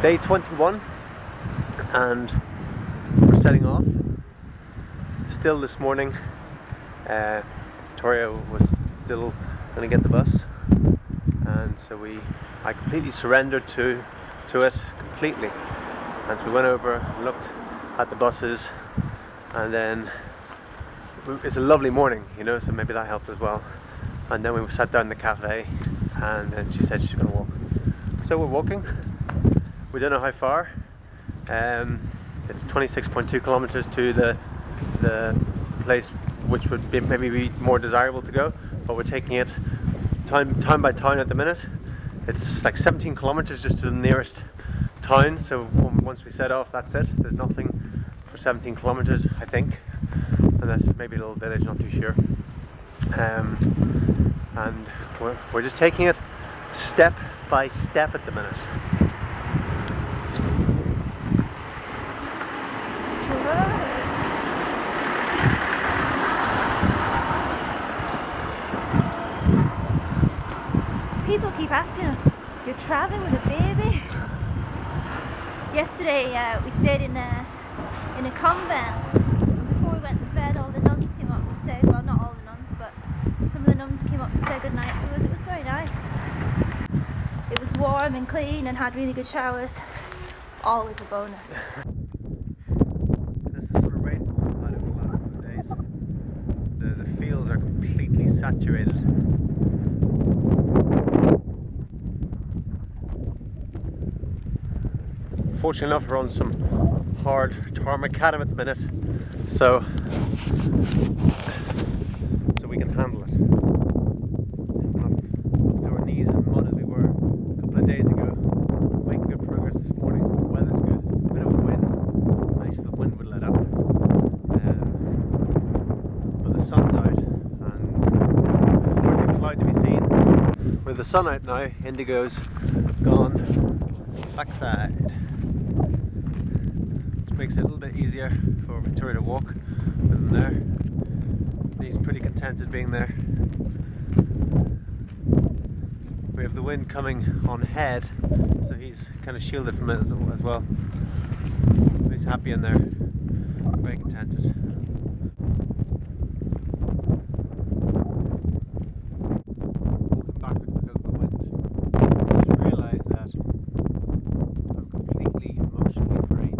Day 21, and we're setting off. Still this morning, Victoria was still going to get the bus, and so I completely surrendered to it completely. And so we went over, looked at the buses, and then it's a lovely morning, you know, so maybe that helped as well. And then we sat down in the cafe, and then she said she's going to walk. So we're walking. We don't know how far. It's 26.2 kilometers to the place which would be maybe more desirable to go, but we're taking it town by town at the minute. It's like 17 kilometers just to the nearest town, so once we set off, that's it. There's nothing for 17 kilometers, I think, unless maybe a little village, not too sure. And we're just taking it step by step at the minute. People keep asking us, you're traveling with a baby? Yesterday we stayed in a convent. Before we went to bed, all the nuns came up to say, well, not all the nuns, but some of the nuns came up to say goodnight to us. It was very nice. It was warm and clean and had really good showers. Always a bonus. This is sort of rainfall out of the last couple of days. The fields are completely saturated. Fortunately enough, we're on some hard tar macadam at the minute, so we can handle it. We're not up to our knees in mud as we were a couple of days ago. Making good progress this morning. The weather's good. A bit of a wind. Nice, the wind would let up. But the sun's out, and there's hardly a cloud to be seen. With the sun out now, Indigo's gone backside. Makes it a little bit easier for Victoria to walk with him there. He's pretty contented being there. We have the wind coming on head, so he's kind of shielded from it as well. He's happy in there, very contented. Walking backwards because of the wind. I just realised that I'm completely emotionally drained.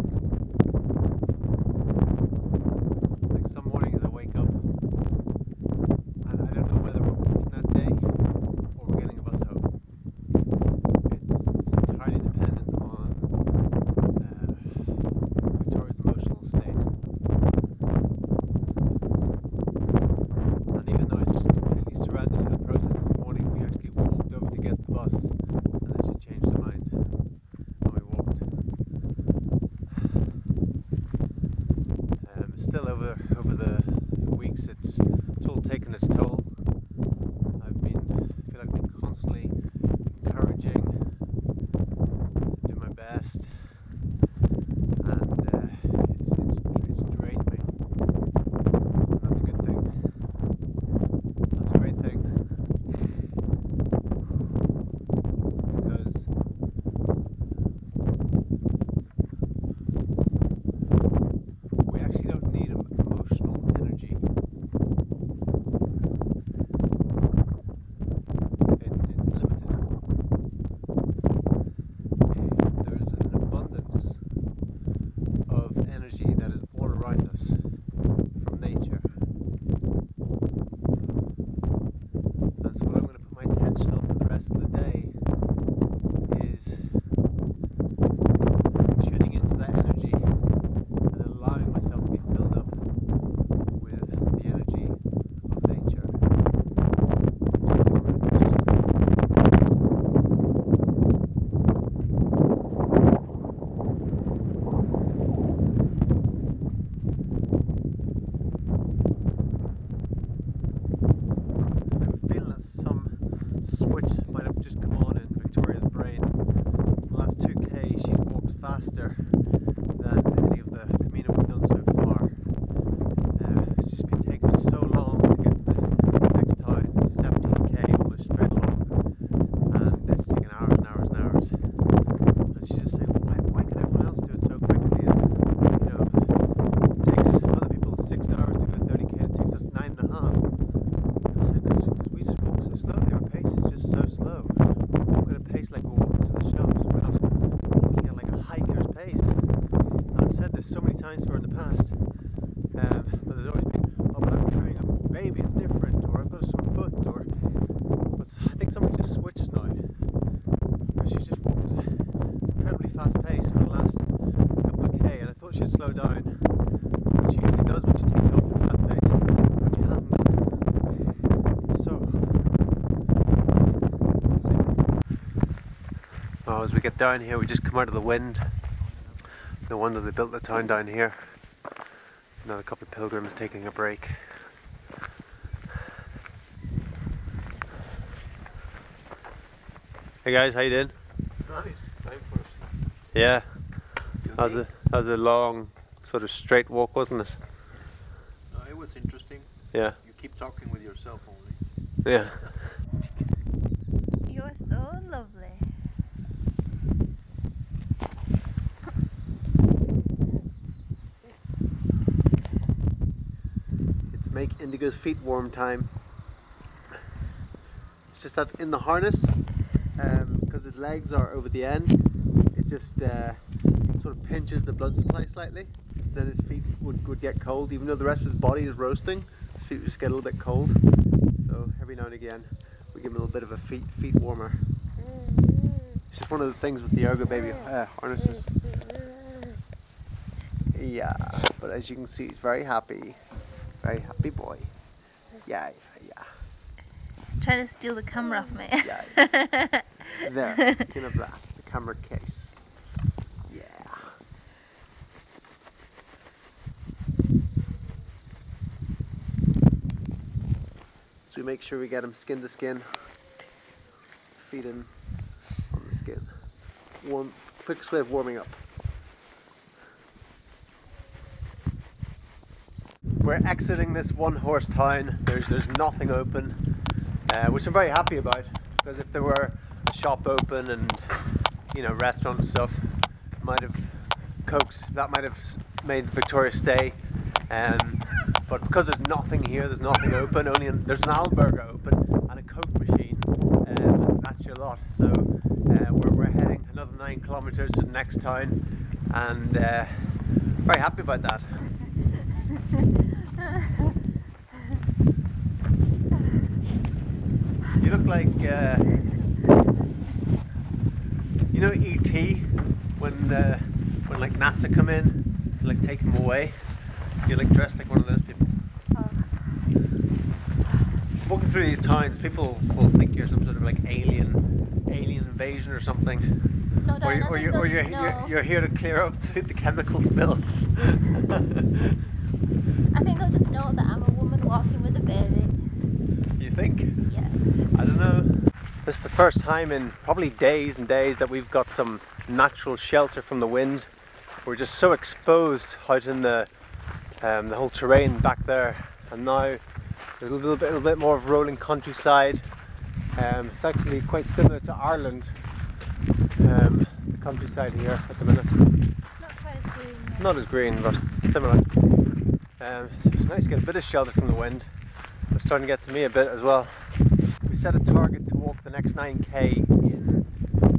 Over the weeks, it's all taken its toll. I feel like I've been constantly encouraging, do my best, and it's drained me. That's a good thing. That's a great thing, because we actually don't need emotional energy down here. We just come out of the wind. No wonder they built the town down here. Another couple of pilgrims taking a break. Hey guys, how you doing? Nice, time for us. Yeah, that was a long, sort of straight walk, wasn't it? No, it was interesting. Yeah. You keep talking with yourself only. Yeah. You're so lovely. It's make Indigo's feet warm time. It's just that in the harness, because his legs are over the end, it just sort of pinches the blood supply slightly. So then his feet would get cold, even though the rest of his body is roasting. His feet would just get a little bit cold. So every now and again, we give him a little bit of a feet warmer. It's just one of the things with the Ergo Baby harnesses. Yeah, but as you can see, he's very happy boy. Yeah. He's trying to steal the camera off me. Yeah. There, you can have that, the camera case. Yeah. So we make sure we get him skin to skin, feed him on the skin. One quick way of warming up. We're exiting this one-horse town. There's nothing open, which I'm very happy about, because if there were a shop open and restaurant and stuff, might have made Victoria stay. But because there's nothing here, there's nothing open. There's an Alberga open and a Coke machine. That's your lot. So we're heading another 9 kilometers to the next town, and very happy about that. You look like E.T. when like NASA come in and like take him away. You're like dressed like one of those people. Walking through these towns, people will think you're some sort of like alien invasion or something. No, Diane, or you're here to clear up the chemical spills. I think they'll just know that I'm a woman walking with a baby. You think? Yeah. I don't know. This is the first time in probably days and days that we've got some natural shelter from the wind. We're just so exposed out in the whole terrain back there, and now there's a little bit more of rolling countryside. It's actually quite similar to Ireland, the countryside here at the minute. Not quite as green. Not as green, but similar. So it's nice to get a bit of shelter from the wind. It's starting to get to me a bit as well. We set a target to walk the next 9k in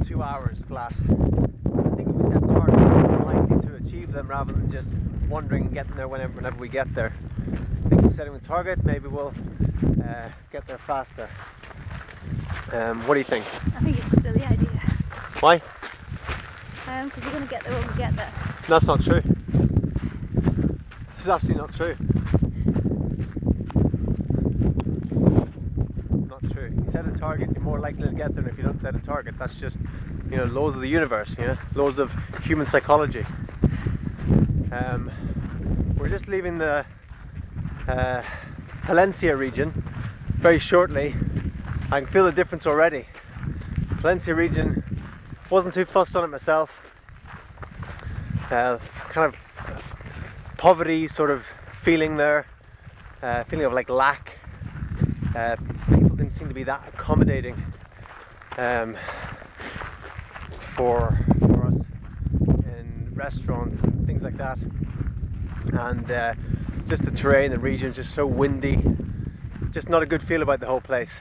2 hours flat. I think if we set targets, we're more likely to achieve them rather than just wandering and getting there whenever we get there. I think setting the target, maybe we'll get there faster. What do you think? I think it's a silly idea. Why? Because you're going to get there when we get there. That's not true. This is absolutely not true. Not true. You set a target, you're more likely to get there than if you don't set a target. That's just, laws of the universe, laws of human psychology. We're just leaving the Palencia region very shortly. I can feel the difference already. Palencia region, wasn't too fussed on it myself. Kind of poverty sort of feeling there, feeling of like lack. People didn't seem to be that accommodating for us in restaurants and things like that. And just the terrain, the region is just so windy. Just not a good feel about the whole place.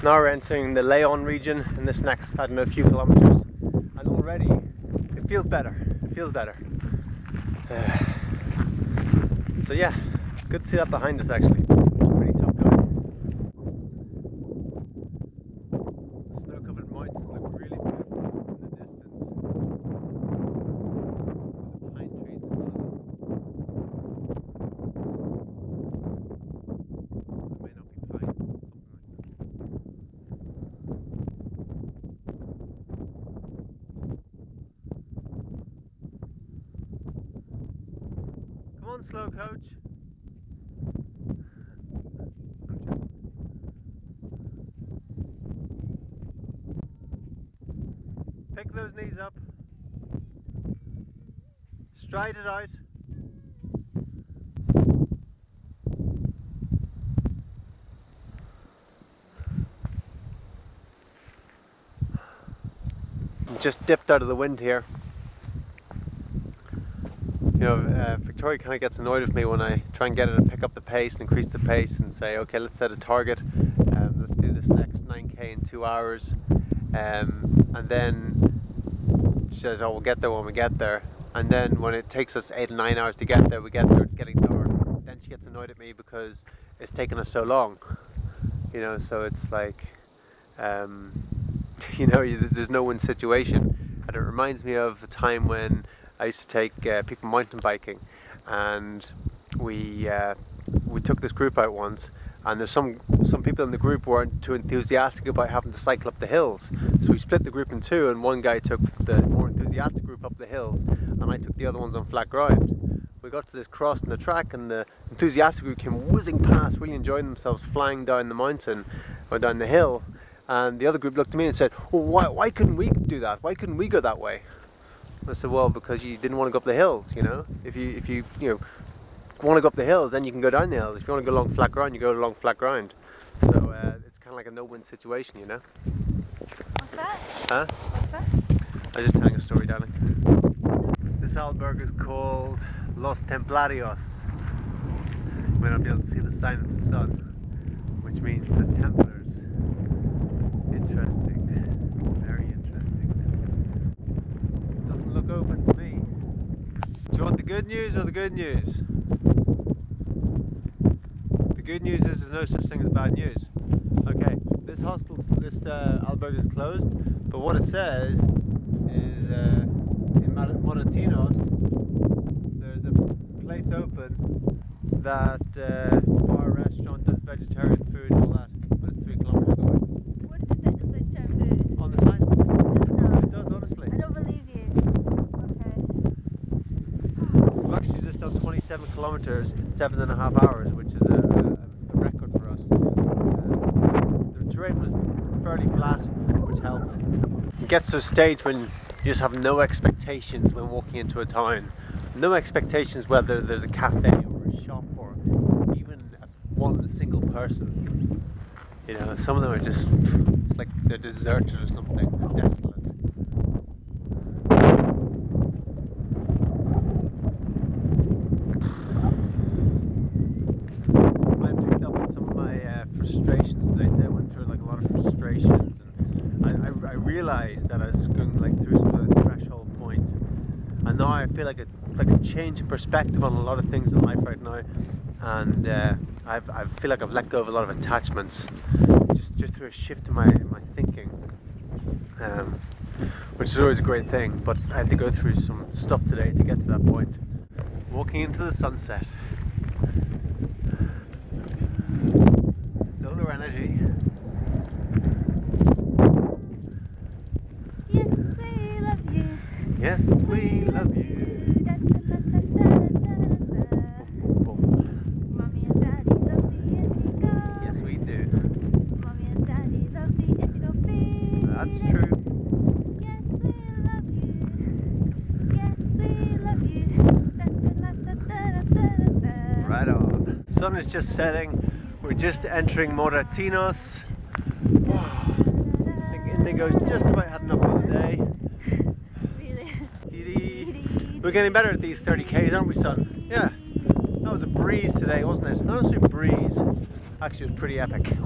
Now we're entering the Leon region in this next, I don't know, few kilometers, and already it feels better. It feels better. So yeah, good to see that behind us actually. Pretty tough going. The snow-covered mountains look really beautiful in the distance. With the pine trees in front of them. It may not be pine, something like that. coach. Pick those knees up. Stride it out. Just dipped out of the wind here. You know, Victoria kind of gets annoyed with me when I try and get her to pick up the pace and increase the pace and say, okay, let's set a target. Let's do this next 9k in 2 hours. And then she says, oh, we'll get there when we get there. And then when it takes us 8 or 9 hours to get there, it's getting dark. Then she gets annoyed at me because it's taken us so long. You know, so it's like, you know, there's no win situation. And it reminds me of a time when I used to take people mountain biking, and we took this group out once, and there's some people in the group weren't too enthusiastic about having to cycle up the hills, so we split the group in two, and one guy took the more enthusiastic group up the hills, and I took the other ones on flat ground. We got to this cross in the track, and the enthusiastic group came whizzing past, really enjoying themselves, flying down the mountain or down the hill, and the other group looked at me and said, well, why couldn't we do that? Why couldn't we go that way? I said, well, because you didn't want to go up the hills, you know. If you want to go up the hills, then you can go down the hills. If you want to go along flat ground, you go along flat ground. So it's kind of like a no-win situation, you know. What's that? Huh? What's that? I was just telling a story, darling. This albergue is called Los Templarios. You might not be able to see the sign of the sun, which means the Templars. Interesting. Very interesting. Doesn't look open to me. Do you want the good news or the good news? The good news is there's no such thing as bad news. Okay, this albergue is closed, but what it says is in Moratinos there's a place open that bar, restaurant, does vegetarian food and all that, but it's 3 kilometers away. What does it say does vegetarian food? On the sign? It does not. It does, honestly. I don't believe you. Okay. We've actually just done 27 kilometers in 7.5 hours, which is a record for us. The terrain was fairly flat, which helped. It gets to a stage when you just have no expectations when walking into a town. No expectations whether there's a cafe or a shop or even one single person. You know, some of them are just, it's like they're deserted or something, they're desolate. I picked up on some of my frustrations today. I went through like a lot of frustrations, and I realised that I was going like through some sort of threshold point, and now I feel like a change in perspective on a lot of things in life right now, and I feel like I've let go of a lot of attachments just through a shift in my thinking, which is always a great thing, but I had to go through some stuff today to get to that point. Walking into the sunset. Solar energy. Yes, we love you. Yes, we love you. Mommy and Daddy love the indigo. Yes, we do. Mommy and Daddy love the indigo feeling. That's true. Yes, we love you. Yes, we love you. Right on. Sun is just setting. We're just entering Moratinos. I think Indigo's just about had enough for the day. Really? We're getting better at these 30k's, aren't we, son? Yeah. That was a breeze today, wasn't it? That was a breeze. Actually, it was pretty epic.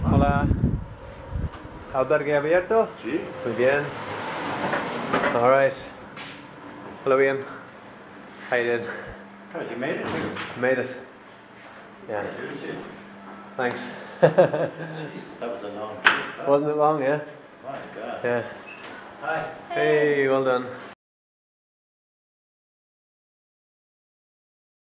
Hola. ¿Albergue abierto? Sí. Muy bien. All right. Hello, Ian. How you doing? Because you made it here. Made it. Yeah. Thanks. Jesus, that was a long trip. Wasn't it long, yeah? My God. Yeah. Hi. Hey, well done.